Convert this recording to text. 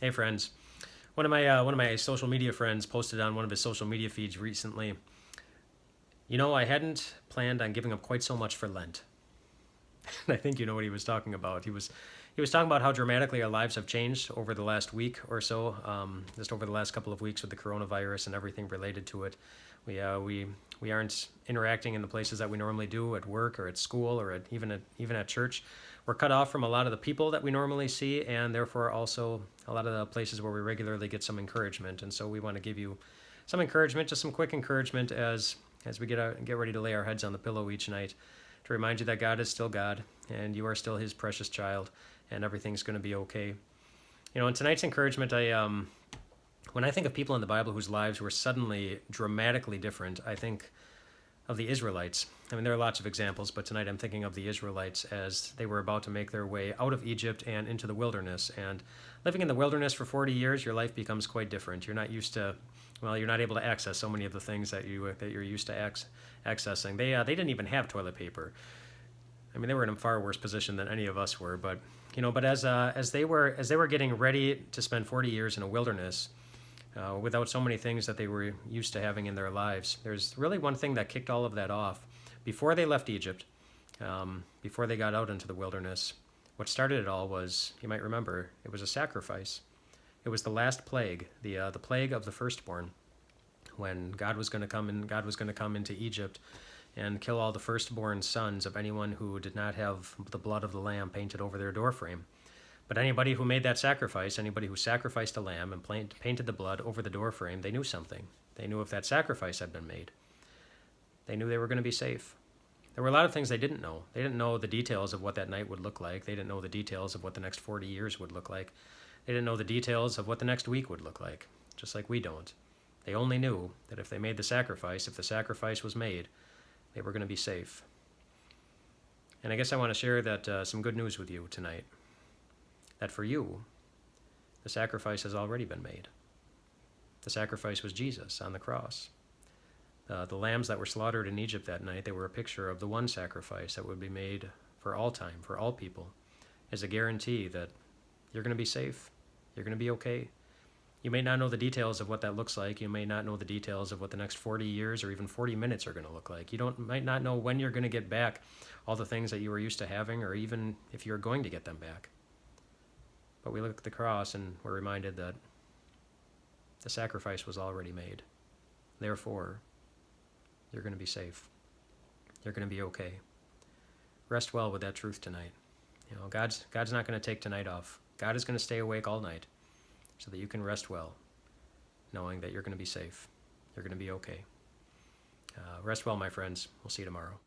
Hey friends, one of my social media friends posted on one of his social media feeds recently. I hadn't planned on giving up quite so much for Lent. And I think you know what he was talking about. He was talking about how dramatically our lives have changed over the last week or so, just over the last couple of weeks with the coronavirus and everything related to it. We aren't interacting in the places that we normally do at work or at school or even at church. We're cut off from a lot of the people that we normally see, and therefore also a lot of the places where we regularly get some encouragement. And so we want to give you some encouragement, just some quick encouragement as we get ready to lay our heads on the pillow each night, to remind you that God is still God and you are still His precious child, and everything's going to be okay. In tonight's encouragement, when I think of people in the Bible whose lives were suddenly dramatically different, I think of the Israelites. I mean, there are lots of examples, but tonight I'm thinking of the Israelites as they were about to make their way out of Egypt and into the wilderness. And living in the wilderness for 40 years, your life becomes quite different. You're not used to, well, you're not able to access so many of the things that you're used to accessing. They didn't even have toilet paper. I mean, they were in a far worse position than any of us were. But as they were getting ready to spend 40 years in a wilderness, without so many things that they were used to having in their lives. There's really one thing that kicked all of that off. Before they left Egypt, before they got out into the wilderness, what started it all was, you might remember, it was a sacrifice. It was the last plague, the plague of the firstborn, when God was going to come into Egypt and kill all the firstborn sons of anyone who did not have the blood of the lamb painted over their doorframe. But anybody who made that sacrifice, anybody who sacrificed a lamb and painted the blood over the doorframe, they knew something. They knew if that sacrifice had been made. They knew they were going to be safe. There were a lot of things they didn't know. They didn't know the details of what that night would look like. They didn't know the details of what the next 40 years would look like. They didn't know the details of what the next week would look like, just like we don't. They only knew that if they made the sacrifice, if the sacrifice was made, they were going to be safe. And I guess I want to share that some good news with you tonight. That for you, the sacrifice has already been made. The sacrifice was Jesus on the cross. The lambs that were slaughtered in Egypt that night, they were a picture of the one sacrifice that would be made for all time, for all people, as a guarantee that you're going to be safe, you're going to be okay. You may not know the details of what that looks like. You may not know the details of what the next 40 years or even 40 minutes are going to look like. Might not know when you're going to get back all the things that you were used to having, or even if you're going to get them back. But we look at the cross and we're reminded that the sacrifice was already made. Therefore, you're going to be safe. You're going to be okay. Rest well with that truth tonight. God's not going to take tonight off. God is going to stay awake all night so that you can rest well, knowing that you're going to be safe. You're going to be okay. Rest well, my friends. We'll see you tomorrow.